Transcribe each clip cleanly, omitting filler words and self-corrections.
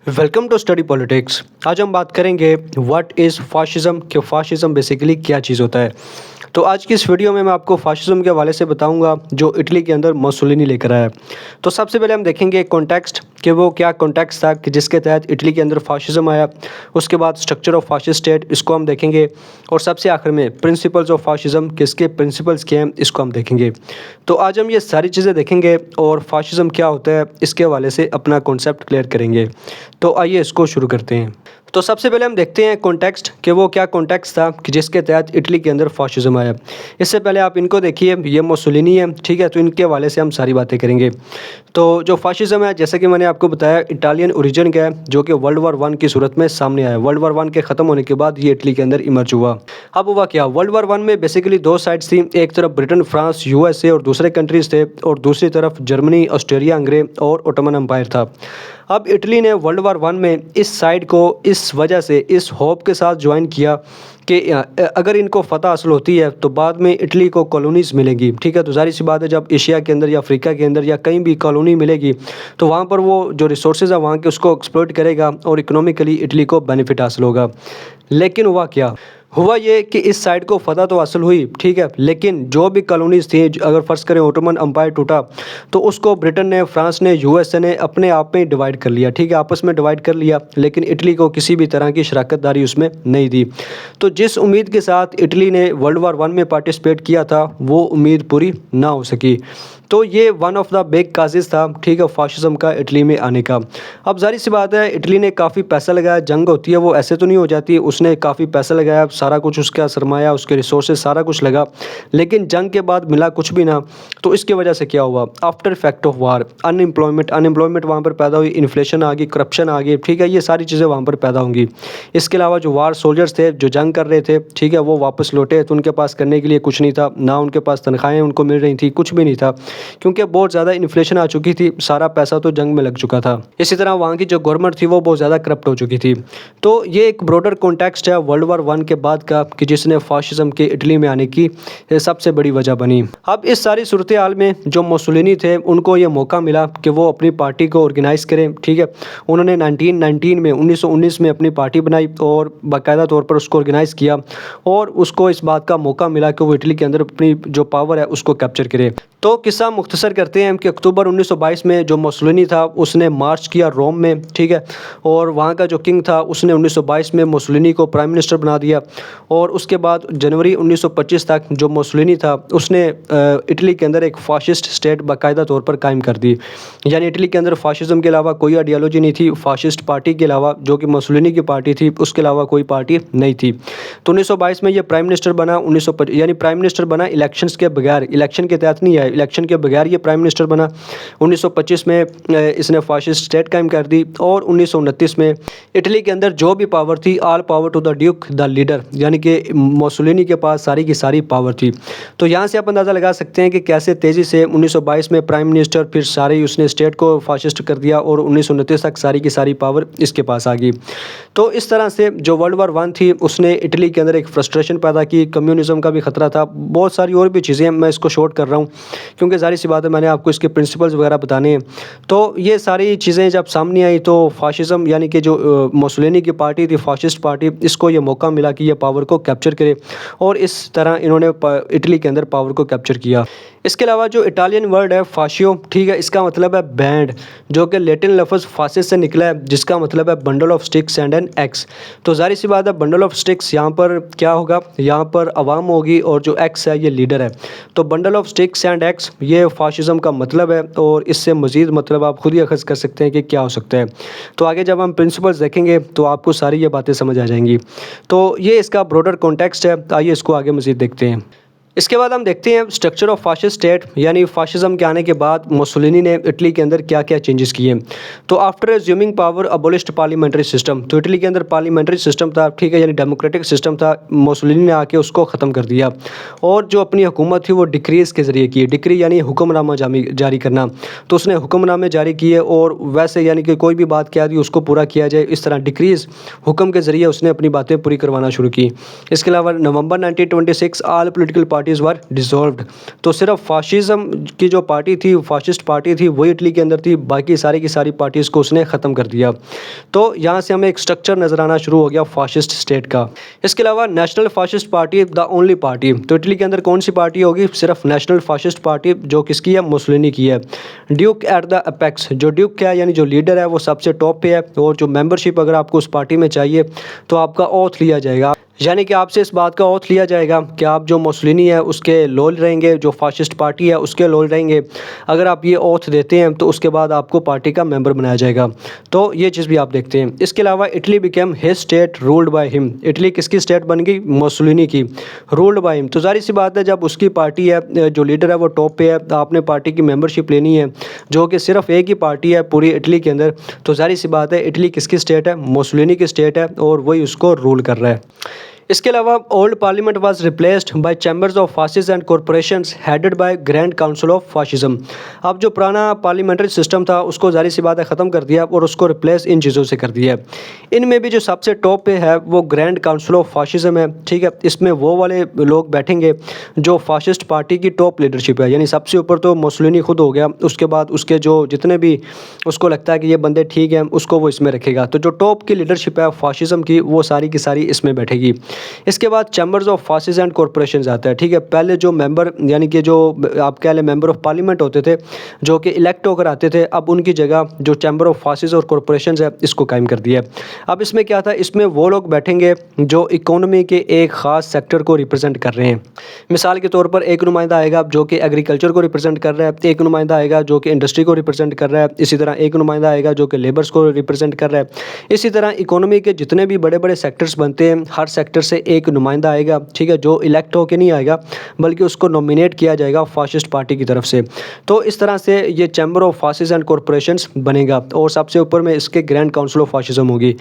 Welcome to study politics. आज हम बात करेंगे व्हाट इज़ फाशिज़म, कि फाशिज़म बेसिकली क्या चीज़ होता है। तो आज की इस वीडियो में मैं आपको फाशिज़म के हवाले से बताऊंगा जो इटली के अंदर मुसोलिनी लेकर आया। तो सबसे पहले हम देखेंगे कॉन्टेक्स्ट, कि वो क्या कॉन्टेक्स्ट था कि जिसके तहत इटली के अंदर फाशिज़म आया। उसके बाद स्ट्रक्चर ऑफ फाशिस्ट स्टेट, इसको हम देखेंगे। और सबसे आखिर में प्रिंसिपल्स ऑफ फाशिज़म, किसके प्रिंसिपल्स क्या हैं, इसको हम देखेंगे। तो आज हम ये सारी चीज़ें देखेंगे और फाशिज़म क्या होता है इसके हवाले से अपना कॉन्सेप्ट क्लियर करेंगे। तो आइए इसको शुरू करते हैं। तो सबसे पहले हम देखते हैं कॉन्टेक्स्ट, कि वो क्या कॉन्टेक्स्ट था कि जिसके तहत इटली के अंदर फाशिज़म आया। इससे पहले आप इनको देखिए, ये मुसोलिनी है, ठीक है। तो इनके हवाले से हम सारी बातें करेंगे। तो जो फाशिज़म है, जैसे कि मैंने आपको बताया, इटालियन ओरिजिन का है, जो कि वर्ल्ड वॉर 1 की सूरत में सामने आया। वर्ल्ड वॉर 1 के ख़त्म होने के बाद ये इटली के अंदर इमर्ज हुआ। अब हुआ क्या, वर्ल्ड वॉर 1 में बेसिकली दो साइड्स थी। एक तरफ ब्रिटेन, फ्रांस, यूएसए और दूसरे कंट्रीज़ थे, और दूसरी तरफ जर्मनी, ऑस्ट्रेलिया, हंगरी और ओटोमन एम्पायर था। अब इटली ने वर्ल्ड वॉर 1 में इस साइड को इस वजह से, इस होप के साथ ज्वाइन किया कि अगर इनको फ़तह हासिल होती है तो बाद में इटली को कॉलोनीज़ मिलेगी, ठीक है। तो ज़ाहिर सी बात है, जब एशिया के अंदर या अफ्रीका के अंदर या कहीं भी कॉलोनी मिलेगी तो वहाँ पर वो जो रिसोर्सेज है वहाँ के, उसको एक्सप्लॉइट करेगा और इकोनॉमिकली इटली को बेनिफिट हासिल होगा। लेकिन हुआ क्या, हुआ ये कि इस साइड को फ़तह तो हासिल हुई, ठीक है, लेकिन जो भी कॉलोनीज़ थी, अगर फ़र्ज़ करें ओटोमन अम्पायर टूटा तो उसको ब्रिटेन ने, फ्रांस ने, यूएसए ने अपने आप में डिवाइड कर लिया, ठीक है, आपस में डिवाइड कर लिया। लेकिन इटली को किसी भी तरह की शराकतदारी उसमें नहीं दी। तो जिस उम्मीद के साथ इटली ने वर्ल्ड वॉर 1 में पार्टिसिपेट किया था, वो उम्मीद पूरी ना हो सकी। तो ये one of the big causes था, ठीक है, फाशिज़म का इटली में आने का। अब ज़ाहिर सी बात है, इटली ने काफ़ी पैसा लगाया। जंग होती है वो ऐसे तो नहीं हो जाती, उसने काफ़ी पैसा लगाया, सारा कुछ उसका सरमाया, उसके रिसोर्सेज सारा कुछ लगा, लेकिन जंग के बाद मिला कुछ भी ना। तो इसकी वजह से क्या हुआ, after effect of war, unemployment वहाँ पर पैदा हुई, इन्फ्लेशन आ गई, करप्शन आ गई, ठीक है, ये सारी चीज़ें वहाँ पर पैदा होंगी। इसके अलावा जो वार सोल्जर्स थे, जो जंग कर रहे थे, ठीक है, वो वापस लौटे तो उनके पास करने के लिए कुछ नहीं था, ना उनके पास तनख्वाहें उनको मिल रही थी, कुछ भी नहीं था, क्योंकि बहुत ज़्यादा इन्फ्लेशन आ चुकी थी, सारा पैसा तो जंग में लग चुका था। इसी तरह वहाँ की जो गवर्नमेंट थी वो बहुत ज़्यादा करप्ट हो चुकी थी। तो ये एक ब्रॉडर कॉन्टेक्स्ट है वर्ल्ड वॉर 1 के बाद का, कि जिसने फाशिज़म के इटली में आने की सबसे बड़ी वजह बनी। अब इस सारी सूरत हाल में जो मुसोलिनी थे, उनको ये मौका मिला कि वो अपनी पार्टी को ऑर्गेनाइज़ करें, ठीक है। उन्होंने 1919 में अपनी पार्टी बनाई और बाकायदा तौर पर उसको ऑर्गेनाइज़ किया, और उसको इस बात का मौका मिला कि वो इटली के अंदर अपनी जो पावर है उसको कैप्चर करे। तो किस्सा मुख्तसर करते हैं कि अक्टूबर 1922 में जो मुसोलिनी था उसने मार्च किया रोम में, ठीक है, और वहाँ का जो किंग था उसने 1922 में मुसोलिनी को प्राइम मिनिस्टर बना दिया। और उसके बाद जनवरी 1925 तक जो मुसोलिनी था उसने इटली के अंदर एक फाशिस्ट स्टेट बाकायदा तौर पर कायम कर दी। यानी इटली के अंदर फाशिज़म के अलावा कोई आइडियोलॉजी नहीं थी, फाशिस्ट पार्टी के अलावा, जो कि मुसोलिनी की पार्टी थी, उसके अलावा कोई पार्टी नहीं थी। तो 1922 में ये प्राइम मिनिस्टर बना, 1925 यानी प्राइम मिनिस्टर बना इलेक्शंस के बगैर, इलेक्शन के तहत नहीं आया, इलेक्शन के बगैर ये प्राइम मिनिस्टर बना। 1925 में इसने फाशिस्ट स्टेट कायम कर दी, और 1929 में इटली के अंदर जो भी पावर थी, all power to the duke the leader, यानी कि मुसोलिनी के पास सारी की सारी पावर थी। तो यहाँ से आप अंदाज़ा लगा सकते हैं कि कैसे तेज़ी से 1922 में प्राइम मिनिस्टर, फिर सारे उसने स्टेट को फाशिस्ट कर दिया, और 1929 तक सारी की सारी पावर इसके पास आ गई। तो इस तरह से जो वर्ल्ड वॉर 1 थी उसने इटली के अंदर एक फ्रस्ट्रेशन पैदा की, कम्युनिज़म का भी ख़तरा था, बहुत सारी और भी चीज़ें, मैं इसको शॉर्ट कर रहा हूँ क्योंकि ज़ाहिर सी बात है मैंने आपको इसके प्रिंसिपल्स वगैरह बताने हैं। तो ये सारी चीज़ें जब सामने आई तो फाशिज़म, यानी कि जो मुसोलिनी की पार्टी थी, फाशिस्ट पार्टी, इसको ये मौका मिला कि ये पावर को कैप्चर करे, और इस तरह इन्होंने इटली के अंदर पावर को कैप्चर किया। इसके अलावा जो इटालियन वर्ड है फाशियो, ठीक है, इसका मतलब है बैंड, जो कि लैटिन लफ्ज़ फासिस से निकला है, जिसका मतलब है bundle of sticks and an axe. तो ज़ाहिर सी बात है, बंडल ऑफ स्टिक्स यहाँ पर क्या होगा, यहाँ पर अवाम होगी, और जो एक्स है ये लीडर है। तो bundle of sticks and x ये फाशिज़म का मतलब है, और इससे मज़ीद मतलब आप खुद ही अखज़ कर सकते हैं कि क्या हो सकता है। तो आगे जब हम प्रिंसिपल्स देखेंगे तो आपको सारी ये बातें समझ आ जाएंगी। तो ये इसका ब्रॉडर कॉन्टेक्स्ट है। आइए इसको आगे मज़ीद देखते हैं। इसके बाद हम देखते हैं स्ट्रक्चर ऑफ फाशिस्ट स्टेट, यानी फाशिज़म के आने के बाद मुसोलिनी ने इटली के अंदर क्या क्या चेंजेस किए। तो after assuming power abolished parliamentary system, तो इटली के अंदर पार्लियामेंट्री सिस्टम था, ठीक है, यानी डेमोक्रेटिक सिस्टम था, मुसोलिनी ने आके उसको ख़त्म कर दिया, और जो अपनी हुकूमत थी वो डिक्रीज़ के ज़रिए की। डिक्री यानी हुक्मनामा जारी करना, तो उसने हुक्मनामे जारी किए, और वैसे यानी कि कोई भी बात क्या दी उसको पूरा किया जाए, इस तरह डिक्रीज़ हुक्म के ज़रिए उसने अपनी बातें पूरी करवाना शुरू की। इसके अलावा नवंबर 1926 ऑल पोलिटिकल पार्टी पार्टीज़ वर डिसॉल्व्ड। तो सिर्फ फाशिज़म की जो पार्टी थी, फाशिस्ट पार्टी थी, वही इटली के अंदर थी, बाकी सारी की सारी पार्टीज़ को उसने ख़त्म कर दिया। तो यहाँ से हमें एक स्ट्रक्चर नज़र आना शुरू हो गया फाशिस्ट स्टेट का। इसके अलावा national fascist party the only party, तो इटली के अंदर कौन सी पार्टी होगी? सिर्फ नेशनल फाशिस्ट पार्टी, जो किसकी है? मुसोलिनी की है। ड्यूक एट द अपेक्स, जो ड्यूक क्या है यानी जो लीडर है वो सबसे टॉप पे है, और जो मेंबरशिप अगर आपको उस पार्टी में चाहिए तो आपका ओथ लिया जाएगा, यानी कि आपसे इस बात का ओथ लिया जाएगा कि आप जो मुसोलिनी है उसके लोल रहेंगे, जो फाशिस्ट पार्टी है उसके लोल रहेंगे। अगर आप ये ओथ देते हैं तो उसके बाद आपको पार्टी का मेंबर बनाया जाएगा। तो ये चीज़ भी आप देखते हैं। इसके अलावा Italy became his state ruled by him, Italy किसकी स्टेट बन गई? मुसोलिनी की, रूल्ड बाय हिम। तो जाहिर सी बात है जब उसकी पार्टी है, जो लीडर है वो टॉप पे है, तो आपने पार्टी की मेंबरशिप लेनी है, जो कि सिर्फ एक ही पार्टी है पूरी इटली के अंदर। तो जाहिर सी बात है इटली किसकी स्टेट है? मुसोलिनी की स्टेट है, और वही उसको रूल कर रहा है। इसके अलावा old parliament was replaced by chambers of fascist and corporations headed by grand council of fascism. अब जो पुराना पार्लियामेंट्री सिस्टम था उसको जाहिर सी बात है ख़त्म कर दिया और उसको रिप्लेस इन चीज़ों से कर दिया है। इनमें भी जो सबसे टॉप पे है वो ग्रैंड काउंसिल ऑफ फाशिज्म है, ठीक है। इसमें वो वाले लोग बैठेंगे जो फाशिस्ट पार्टी की टॉप लीडरशिप है, यानी सबसे ऊपर तो मुसोलिनी खुद हो गया, उसके बाद उसके जो जितने भी उसको लगता है कि ये बंदे ठीक हैं उसको वो इसमें रखेगा। तो जो टॉप की लीडरशिप है फाशिज्म की वो सारी की सारी इसमें बैठेगी। इसके बाद chambers of fascist and corporations आता है, ठीक है। पहले जो मेंबर यानी कि जो आप कह लें मेंबर ऑफ पार्लियामेंट होते थे जो कि इलेक्ट होकर आते थे, अब उनकी जगह जो चैम्बर ऑफ फासिस्ट और कॉरपोरेशंस है इसको कायम कर दिया। अब इसमें क्या था? इसमें वो लोग बैठेंगे जो इकोनॉमी के एक ख़ास सेक्टर को रिप्रेजेंट कर रहे हैं। मिसाल के तौर पर एक नुमाइंदा आएगा जो कि एग्रीकल्चर को रिप्रेजेंट कर रहा है, एक नुमाइंदा आएगा जो कि इंडस्ट्री को रिप्रेजेंट कर रहा है, इसी तरह एक नुमाइंदा आएगा जो कि लेबर्स को रिप्रेजेंट कर रहा है। इसी तरह इकोनॉमी के जितने भी बड़े बड़े सेक्टर्स बनते हैं हर सेक्टर से एक नुमाइंदा आएगा, ठीक है, जो इलेक्ट होकर नहीं आएगा बल्कि उसको नॉमिनेट किया जाएगा फाशिस्ट पार्टी की तरफ से। तो इस तरह से ये chamber of fascist and corporations बनेगा और सबसे ऊपर में इसके ग्रैंड काउंसिल ऑफ फाशिज्म होगी।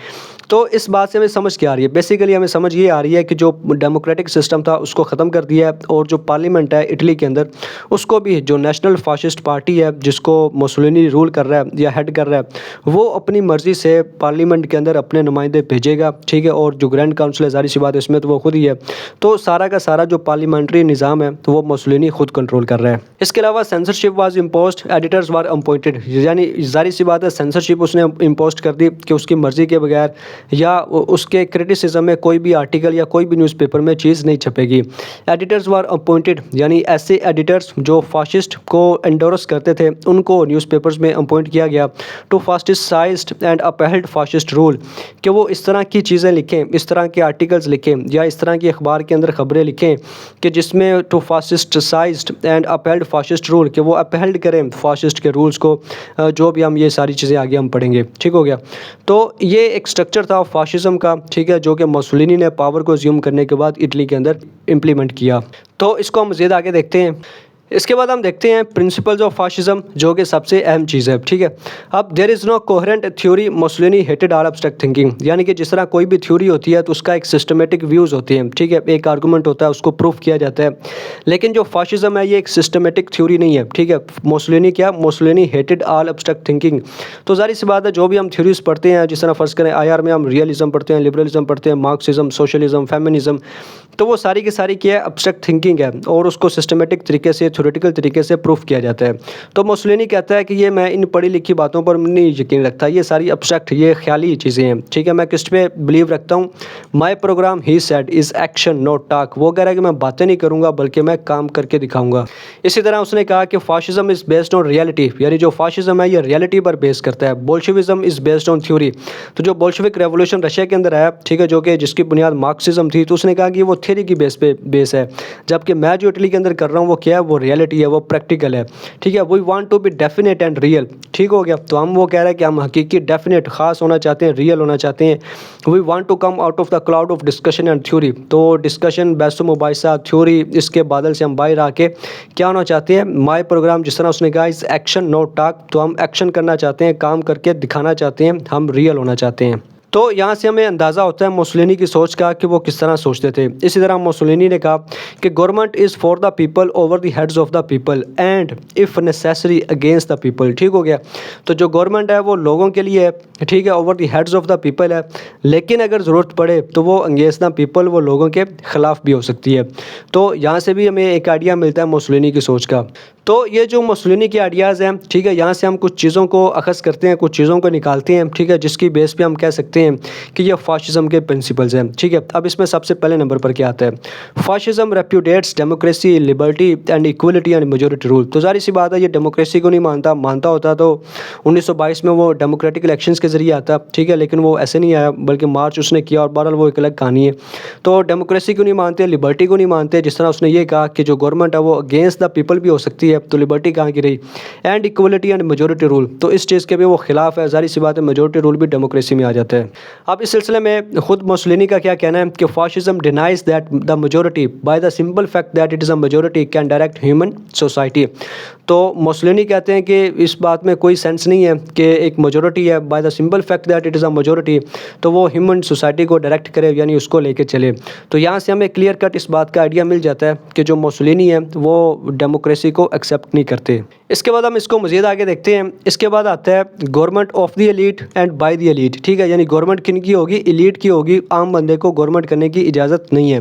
तो इस बात से हमें समझ क्या आ रही है? बेसिकली हमें समझ ये आ रही है कि जो डेमोक्रेटिक सिस्टम था उसको ख़त्म कर दिया है, और जो पार्लियामेंट है इटली के अंदर उसको भी जो नेशनल फाशिस्ट पार्टी है जिसको मुसोलिनी रूल कर रहा है या हेड कर रहा है वो अपनी मर्ज़ी से पार्लियामेंट के अंदर अपने नुमाइंदे भेजेगा, ठीक है। और जो ग्रैंड काउंसिल है जाहिर सी बात है इसमें तो वो खुद ही है। तो सारा का सारा जो पार्लियामेंट्री निज़ाम है तो वो मुसोलिनी खुद कंट्रोल कर रहा है। इसके अलावा censorship was imposed, editors were appointed, यानी जाहिर सी बात है सेंसरशिप उसने इम्पोज कर दी कि उसकी मर्ज़ी के बगैर या उसके क्रिटिसिज्म में कोई भी आर्टिकल या कोई भी न्यूज़पेपर में चीज़ नहीं छपेगी। एडिटर्स वर अपॉइंटेड, यानी ऐसे एडिटर्स जो फाशिस्ट को एंडोर्स करते थे उनको न्यूज़पेपर्स में अपॉइंट किया गया to fascistised and upheld fascist rule, कि वो इस तरह की चीज़ें लिखें, इस तरह के आर्टिकल्स लिखें या इस तरह की अखबार के अंदर ख़बरें लिखें कि जिसमें to fascistised and upheld fascist rule, कि वो अपहेल्ड करें फाशिस्ट के रूल्स को। जो भी हम ये सारी चीज़ें आगे हम पढ़ेंगे, ठीक हो गया। तो ये एक स्ट्रक्चर था फाशिज्म का, ठीक है, जो कि मुसोलिनी ने पावर को अज्यूम करने के बाद इटली के अंदर इम्प्लीमेंट किया। तो इसको हम मज़ीद आगे देखते हैं। इसके बाद हम देखते हैं प्रिंसिपल्स ऑफ फाशिज्म, जो कि सबसे अहम चीज़ है, ठीक है। अब there is no coherent theory Mussolini hated all abstract thinking, यानी कि जिस तरह कोई भी थ्योरी होती है तो उसका एक सिस्टमेटिक व्यूज़ होती है, ठीक है, एक आर्गूमेंट होता है उसको प्रूफ किया जाता है। लेकिन जो फाशिज्म है ये एक सिस्टमेटिक थ्योरी नहीं है, ठीक है। मुसोलिनी क्या? Mussolini hated all abstract thinking. तो जाहिर सी बात है जो भी हम थ्योरीज पढ़ते हैं, जिस तरह फ़र्ज़ करें IR में हम रियलिज्म पढ़ते हैं, लिबरलिज्म पढ़ते हैं, मार्क्सिज्म, सोशलिज्म, फेमिनिज्म, तो वो सारी की सारी क्या है? एब्स्ट्रैक्ट थिंकिंग है और उसको सिस्टमेटिक तरीके से, थ्योरेटिकल तरीके से प्रूफ किया जाता है। तो मुसोलिनी कहता है कि ये मैं इन पढ़ी लिखी बातों पर नहीं यकीन रखता, ये सारी एब्स्ट्रैक्ट, ये ख्याली चीज़ें हैं, ठीक है। मैं किस पे बिलीव रखता हूँ? My program he said is action not talk, वो कह रहा है कि मैं बातें नहीं करूँगा बल्कि मैं काम करके दिखाऊँगा। इसी तरह उसने कहा कि fascism is based on reality, यानी जो फाशिज्म है ये रियलिटी पर बेस करता है। Bolshevism is based on theory, तो जो बोल्शेविक रेवोल्यूशन रशिया के अंदर आया, ठीक है, जो कि जिसकी बुनियाद मार्क्सिज्म थी, तो उसने कहा कि वो थ्योरी की बेस पे बेस है, जबकि मैं जो इटली के अंदर कर रहा हूँ वो क्या है? वो रियलिटी है, वो प्रैक्टिकल है, ठीक है। We want to be definite and real, ठीक हो गया। तो हम वो कह रहे हैं कि हम हकीकी, डेफिनेट, खास होना चाहते हैं, रियल होना चाहते हैं। We want to come out of the cloud of discussion and theory, तो डिस्कशन, बहस मुबाहिसा, थ्योरी, इसके बादल से हम बाहर आके क्या होना चाहते हैं? माय प्रोग्राम, जिस तरह उसने कहा, इस एक्शन नॉट टॉक, तो हम एक्शन करना चाहते हैं, काम करके दिखाना चाहते हैं, हम रियल होना चाहते हैं। तो तो यहाँ से हमें अंदाज़ा होता है मुसोलिनी की सोच का कि वो किस तरह सोचते थे। इसी तरह मुसोलिनी ने कहा कि government is for the people over the heads of the people and if necessary against the people. ठीक हो गया। तो जो गवर्नमेंट है वो लोगों के लिए है, ठीक है, over the heads of the people है, लेकिन अगर ज़रूरत पड़े तो वो अगेंस्ट द पीपल, वो लोगों के ख़िलाफ़ भी हो सकती है। तो यहाँ से भी हमें एक आइडिया मिलता है मुसोलिनी की सोच का। तो ये जो मुसोलिनी के आइडियाज़ हैं, ठीक है, यहाँ से हम कुछ चीज़ों को अखज़ करते हैं, कुछ चीज़ों को निकालते हैं, ठीक है, जिसकी बेस पे हम कह सकते हैं कि ये फाशिज़म के प्रिंसिपल्स हैं। ठीक है, अब इसमें सबसे पहले नंबर पर क्या आता है? Fascism repudiates democracy, liberty and equality and majority rule. तो ज़ाहिर सी बात है, ये डेमोक्रेसी को नहीं मानता होता तो 1922 में वो डेमोक्रेटिक इलेक्शंस के ज़रिए आता, ठीक है, लेकिन वो ऐसे नहीं आया, बल्कि मार्च उसने किया और बहरहाल वो एक अलग कहानी है। तो डेमोक्रेसी को नहीं मानते, लिबर्टी को नहीं मानते, जिस तरह उसने ये कहा कि जो गवर्नमेंट है वो अगेंस्ट द पीपल भी हो सकती है, तो लिबर्टी कहाँ की रही, and equality and majority rule, तो इस चीज़ के भी वो खिलाफ है। जाहिर सी बात है, मेजॉरिटी रूल भी डेमोक्रेसी में आ जाता है। अब इस सिलसिले में खुद मुसोलिनी का क्या कहना है कि fascism denies that the majority by the simple fact that it is a majority can direct human society. तो मुसोलिनी कहते हैं कि इस बात में कोई सेंस नहीं है कि एक मेजॉरिटी है, by the simple fact that it is a majority, तो वो ह्यूमन सोसाइटी को डायरेक्ट करे, यानी उसको लेके चले। तो यहाँ से हमें क्लियर कट इस बात का आइडिया मिल जाता है कि जो मुसोलिनी है वो डेमोक्रेसी को एक्सेप्ट नहीं करते। इसके बाद हम इसको मज़ीद आगे देखते हैं। इसके बाद आता है government of the elite and by the elite. ठीक है, यानी गवर्नमेंट किन की होगी? एलीट की होगी, आम बंदे को गवर्नमेंट करने की इजाज़त नहीं है।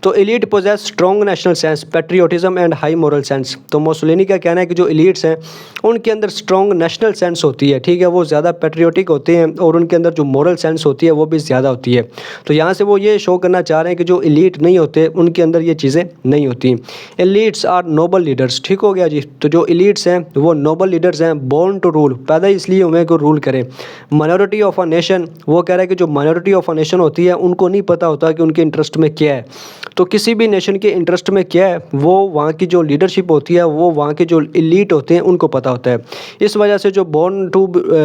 तो elite possess strong national sense, patriotism and high moral sense. तो मुसोलिनी का कहना है कि जो एलीट्स हैं उनके अंदर स्ट्रॉन्ग नेशनल सेंस होती है, ठीक है, वो ज़्यादा पेट्रियोटिक होते हैं और उनके अंदर जो मोरल सेंस होती है वो भी ज़्यादा होती है। तो यहाँ से वो ये शो करना चाह रहे हैं कि जो एलीट नहीं होते उनके अंदर ये चीज़ें नहीं होती। Elites are noble leaders. ठीक हो गया जी। तो जो एलीट्स हैं वो नोबल लीडर्स हैं, बोर्न टू रूल, पैदा इसलिए हुए को रूल करें। माइनॉरिटी ऑफ अ नेशन, वो कह रहा है कि जो माइनॉरिटी ऑफ अ नेशन होती है उनको नहीं पता होता कि उनके इंटरेस्ट में क्या है। तो किसी भी नेशन के इंटरेस्ट में क्या है वो वहाँ की जो लीडरशिप होती है, वो वहाँ के जो एलीट होते हैं उनको पता होता है। इस वजह से जो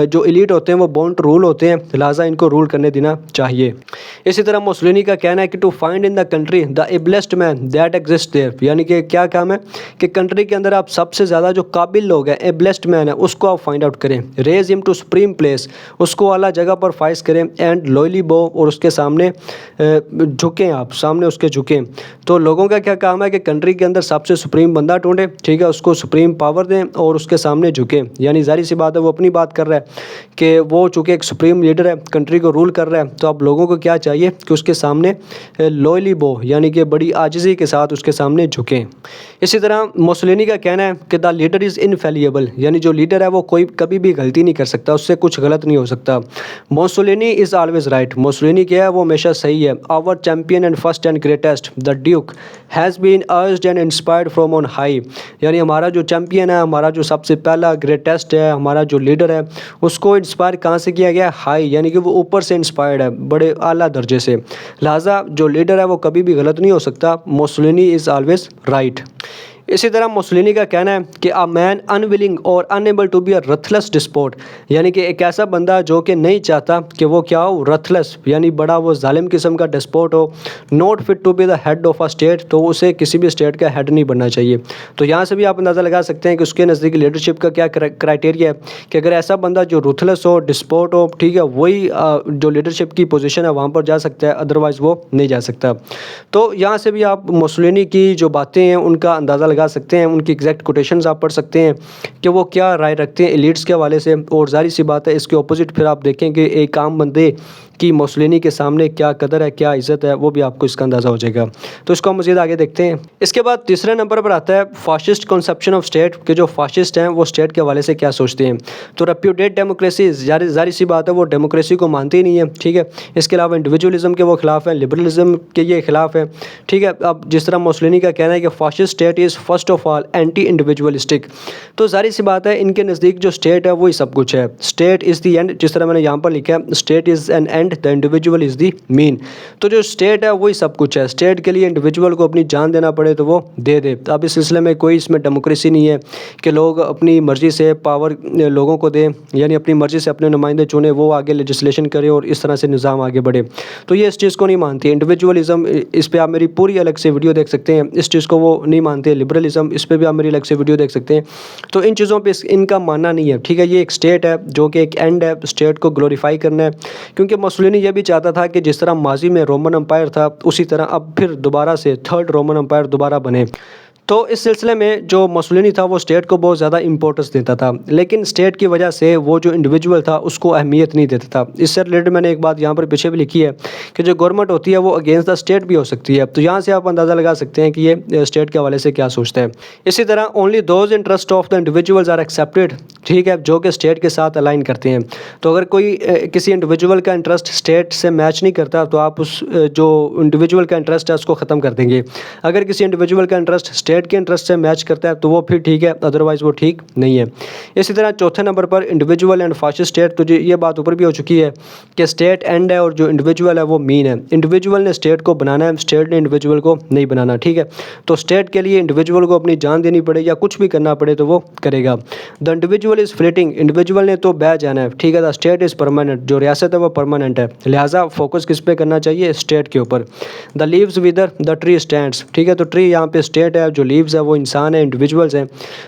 जो एलीट होते हैं वो बोर्न टू रूल होते हैं, लिहाजा इनको रूल करने देना चाहिए। इसी तरह मुसोलिनी का कहना है कि to find in the country the ablest man that exist there, यानी कि क्या काम है कि कंट्री के अंदर आप सबसे ज़्यादा जो काबिल लोग हैं, एबलेस्ट मैन है, उसको आप फाइंड आउट करें। Raise him to supreme place, उसको आला जगह पर फाइज करें। एंड लॉयली बो, और उसके सामने झुकें, आप सामने उसके झुकें। तो लोगों का क्या काम है कि कंट्री के अंदर सबसे सुप्रीम बंदा ढूंढे, ठीक है, उसको सुप्रीम पावर दें और उसके सामने झुकें। यानी जाहिर सी बात है वो अपनी बात कर रहा है कि वो चूँकि एक सुप्रीम लीडर है, कंट्री को रूल कर रहा है, तो अब लोगों को क्या चाहिए कि उसके सामने लॉयली बो, यानी कि बड़ी आजिज़ी के साथ उसके सामने झुकें। इसी तरह मुसोलिनी का कहना है कि द लीडर इज़ इनफेलिएबल, यानी जो लीडर है वो कोई कभी भी गलती नहीं कर सकता, उससे कुछ गलत नहीं हो सकता। Mussolini is always right, Mussolini क्या है वो हमेशा सही है। Our champion and first and greatest the duke has been urged and inspired from on high, यानी हमारा जो चैम्पियन है, हमारा जो सबसे पहला ग्रेटेस्ट है, हमारा जो लीडर है, उसको इंस्पायर कहाँ से किया गया? हाई, यानी कि वो ऊपर से इंस्पायर्ड है, बड़े आला दर्जे से। लिहाजा जो लीडर है वो कभी भी गलत नहीं हो सकता। Mussolini is always right. इसी तरह मुसोलिनी का कहना है कि अ मैन अनविलिंग और अनएबल टू बी अ रथलेस डिस्पोट, यानी कि एक ऐसा बंदा जो कि नहीं चाहता कि वो क्या हो, रथलेस, यानी बड़ा वो जालिम किस्म का डिस्पोट हो। Not fit to be the head of a state, तो उसे किसी भी स्टेट का हेड नहीं बनना चाहिए। तो यहाँ से भी आप अंदाज़ा लगा सकते हैं कि उसके नज़दीक लीडरशिप का क्या क्राइटेरिया है कि अगर ऐसा बंदा जो रथलेस हो, डिस्पोट हो, ठीक है, वही जो लीडरशिप की पोजीशन है वहाँ पर जा सकता है, अदरवाइज़ वो नहीं जा सकता। तो यहाँ से भी आप मुसोलिनी की जो बातें हैं उनका अंदाज़ा लगा सकते हैं, उनकी एग्जैक्ट कोटेशंस आप पढ़ सकते हैं कि वो क्या राय रखते हैं एलीट्स के हवाले से। और जाहिर सी बात है इसके ऑपोजिट फिर आप देखें कि एक आम बंदे कि मुसोलिनी के सामने क्या कदर है, क्या इज़्ज़त है, वो भी आपको इसका अंदाज़ा हो जाएगा। तो इसको हम मज़ीद आगे देखते हैं। इसके बाद तीसरे नंबर पर आता है फाशिस्ट कॉन्सेप्शन ऑफ स्टेट, के जो फाशिस्ट हैं वो स्टेट के हवाले से क्या सोचते हैं। तो रेप्यूटेड डेमोक्रेसी, जाहिर सी बात है वो डेमोक्रेसी को मानते ही नहीं है, ठीक है। इसके अलावा इंडिविजुअलिज्म के वो खिलाफ़ हैं, लिबरलिज्म के ये खिलाफ़ है, ठीक है। अब जिस तरह मुसोलिनी का कहना है कि fascist state is first of all anti individualistic, तो जाहिर सी बात है इनके नज़दीक जो स्टेट है वही सब कुछ है। स्टेट इज़ दी एंड, जिस तरह मैंने यहाँ पर लिखा है state is an and, the individual is the mean. तो जो स्टेट है वही सब कुछ है, स्टेट के लिए इंडिविजुअल को अपनी जान देना पड़े तो वो दे दे। अब इस सिलसिले में कोई इसमें डेमोक्रेसी नहीं है कि लोग अपनी मर्ज़ी से पावर लोगों को दें, यानी अपनी मर्ज़ी से अपने नुमाइंदे चुने, वो आगे लेजिस्लेशन करे और इस तरह से निज़ाम आगे बढ़े। तो ये इस चीज़ को नहीं मानती। इंडिविजुअलिज्म, इस पर आप मेरी पूरी अलग से वीडियो देख सकते हैं, इस चीज़ को वो नहीं मानते। लिबरल फेडरलिज्म, इस पे भी आप मेरी अलग से वीडियो देख सकते हैं। तो इन चीज़ों पे इनका मानना नहीं है, ठीक है। ये एक स्टेट है जो कि एक एंड है, स्टेट को ग्लोरीफाई करना है, क्योंकि मुसोलिनी ये भी चाहता था कि जिस तरह माजी में रोमन अम्पायर था उसी तरह अब फिर दोबारा से थर्ड रोमन अम्पायर दोबारा बने। तो इस सिलसिले में जो मुसोलिनी था वो स्टेट को बहुत ज़्यादा इंपॉर्टेंस देता था, लेकिन स्टेट की वजह से वो जो इंडिविजुअल था उसको अहमियत नहीं देता था। इससे रिलेटेड मैंने एक बात यहाँ पर पीछे भी लिखी है कि जो गवर्नमेंट होती है वो अगेंस्ट द स्टेट भी हो सकती है। तो यहाँ से आप अंदाज़ा लगा सकते हैं कि ये स्टेट के हवाले से क्या सोचता है। इसी तरह only those interest of the individuals are accepted, ठीक है, जो कि स्टेट के साथ अलाइन करते हैं। तो अगर कोई किसी इंडिविजुअल का इंटरेस्ट स्टेट से मैच नहीं करता तो आप उस जो इंडिविजुअल का इंटरेस्ट है उसको ख़त्म कर देंगे। अगर किसी इंडिविजुअल का इंटरेस्ट स्टेट के इंटरेस्ट से मैच करता है तो वो फिर ठीक है, अदरवाइज़ वो ठीक नहीं है। इसी तरह चौथे नंबर पर इंडिविजुअल एंड फासिस्ट स्टेट, तो ये बात ऊपर भी हो चुकी है कि स्टेट एंड है और जो इंडिविजुअल है वो मीन है। इंडिविजुअल ने स्टेट को बनाना है, स्टेट ने इंडिविजुअल को नहीं बनाना, ठीक है। तो स्टेट के लिए इंडिविजुअल को अपनी जान देनी पड़े या कुछ भी करना पड़े तो वो करेगा। The individual is flitting, individual ने तो बह जाना है, ठीक है। द स्टेट इज़ परमानेंट, जो रियासत है वो परमानेंट है, लिहाजा फोकस किस पे करना चाहिए, स्टेट के ऊपर। The leaves whither the tree stands, ठीक है। तो ट्री यहाँ पे स्टेट है, जो लीव्स है वो इंसान है, इंडिविजुअल्स हैं।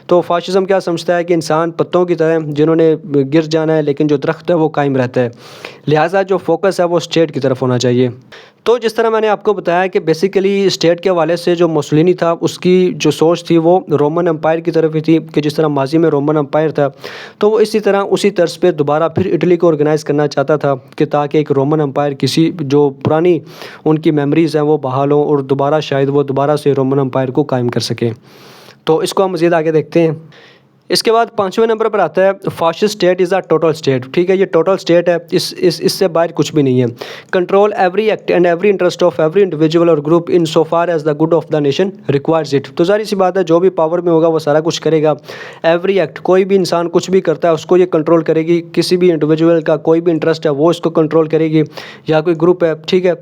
तो फाशिज्म क्या समझता है कि इंसान पत्तों की तरह जिन्होंने गिर जाना है, लेकिन जो दरख्त है वो कायम रहता है, लिहाजा जो फोकस है वो स्टेट की तरफ होना चाहिए। तो जिस तरह मैंने आपको बताया कि बेसिकली स्टेट के हवाले से जो मुसोलिनी था उसकी जो सोच थी वो रोमन एम्पायर की तरफ ही थी, कि जिस तरह माजी में रोमन एम्पायर था तो वो इसी तरह उसी तर्ज पे दोबारा फिर इटली को ऑर्गेनाइज़ करना चाहता था, कि ताकि एक रोमन एम्पायर किसी जो पुरानी उनकी मेमोरीज़ हैं वो बहाल हों और दोबारा शायद वो दोबारा से रोमन एम्पायर को कायम कर सकें। तो इसको हम मज़ीद आगे देखते हैं। इसके बाद 5वें नंबर पर आता है fascist state is a total state, ठीक है। ये टोटल स्टेट है, इससे बाहर कुछ भी नहीं है। Control every act and every interest of every individual और group in so far as the good of the nation requires it. तो जाहिर सी बात है जो भी पावर में होगा वो सारा कुछ करेगा। एवरी एक्ट, कोई भी इंसान कुछ भी करता है उसको ये कंट्रोल करेगी, किसी भी इंडिविजुअल का कोई भी इंटरेस्ट है वो इसको कंट्रोल करेगी, या कोई ग्रुप है, ठीक है,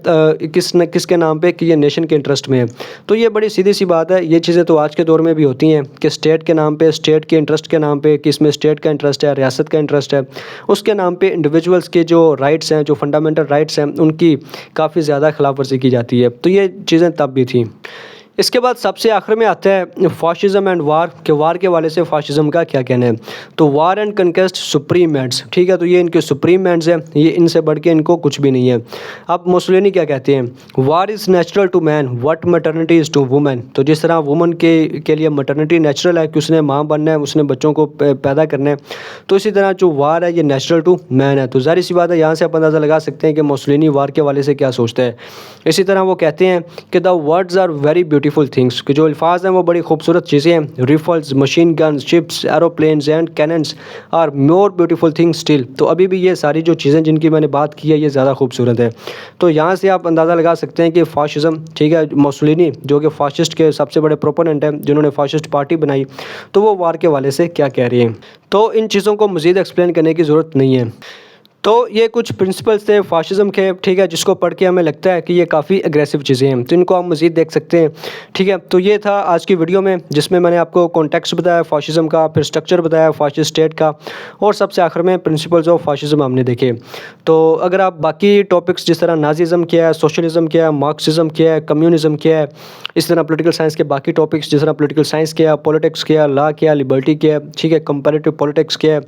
किसके नाम पे कि ये नेशन के इंटरेस्ट में है। तो ये बड़ी सीधी सी बात है, ये चीज़ें तो आज के दौर में भी होती हैं कि स्टेट के नाम पे, स्टेट के इंटरेस्ट के नाम पे, कि इसमें स्टेट का इंटरेस्ट है, रियासत का इंटरेस्ट है, उसके नाम पे इंडिविजुअल्स के जो राइट्स हैं, जो फंडामेंटल राइट्स हैं, उनकी काफ़ी ज़्यादा खिलाफवर्जी की जाती है। तो ये चीज़ें तब भी थी। इसके बाद सबसे आखिर में आता है फाशिज्म एंड वार, के वार के वाले से फाशिज्म का क्या कहना है। तो वार एंड कनकेस्ट सुप्रीम एंड्स, ठीक है। तो ये इनके सुप्रीम एंड्स हैं, ये इनसे बढ़ के इनको कुछ भी नहीं है। अब मुसोलिनी क्या कहते हैं, war is natural to man what maternity is to women. तो जिस तरह वुमन के लिए मैटरनिटी नेचुरल है कि उसने माँ बनना है, उसने बच्चों को पैदा करना है, तो इसी तरह जो वार है ये नेचुरल टू मैन है। तो जाहिर सी बात है यहाँ से आप अंदाज़ा लगा सकते हैं कि मुसोलिनी वार के वाले से क्या सोचता है। इसी तरह वो कहते हैं कि the words are very beautiful things, कि जो अल्फाज हैं वो बड़ी खूबसूरत चीज़ें हैं। Rifles, machine guns, ships, aeroplanes and cannons are more beautiful things still. तो अभी भी ये सारी जो चीज़ें जिनकी मैंने बात की है ये ज़्यादा खूबसूरत है। तो यहाँ से आप अंदाज़ा लगा सकते हैं कि फाशिज्म, ठीक है, मुसोलिनी जो कि फाशिस्ट के सबसे बड़े प्रोपोनेंट हैं, जिन्होंने फाशिस्ट पार्टी बनाई, तो वो वार के वाले से क्या कह रही हैं। तो इन चीज़ों को मज़ीद एक्सप्लेन करने की ज़रूरत नहीं है। तो ये कुछ प्रिंसिपल्स थे फाशिज्म के, ठीक है, जिसको पढ़ के हमें लगता है कि ये काफ़ी एग्रेसिव चीज़ें हैं, तो इनको आप मज़ीद देख सकते हैं, ठीक है। तो ये था आज की वीडियो में, जिसमें मैंने आपको कॉन्टेक्स्ट बताया फाशिज्म का, फिर स्ट्रक्चर बताया फाशिस्ट स्टेट का, और सबसे आखिर में प्रिंसिपल्स ऑफ फाशिज्म हमने देखे। तो अगर आप बाकी टॉपिक्स जिस तरह नाज़िज़म क्या है, सोशलिज़म क्या है, मार्क्सिज़म क्या है, कम्युनिज़म क्या है, इस तरह पॉलिटिकल साइंस के बाकी टॉपिक्स जिस तरह पॉलिटिकल साइंस क्या है, पॉलिटिक्स क्या है, लॉ क्या है, लिबर्टी क्या है, ठीक है, कंपैरेटिव पॉलिटिक्स क्या है,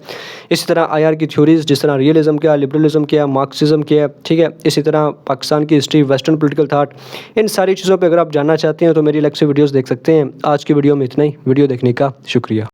इसी तरह आईआर की थ्योरीज़ जिस तरह रियलिज़म क्या, लिबरलिज़म क्या, मार्क्सिज़म क्या है, ठीक है, इसी तरह पाकिस्तान की हिस्ट्री, वेस्टर्न पॉलिटिकल थाट, इन सारी चीज़ों पे अगर आप जानना चाहते हैं तो मेरी अलग से वीडियोस देख सकते हैं। आज की वीडियो में इतना ही। वीडियो देखने का शुक्रिया।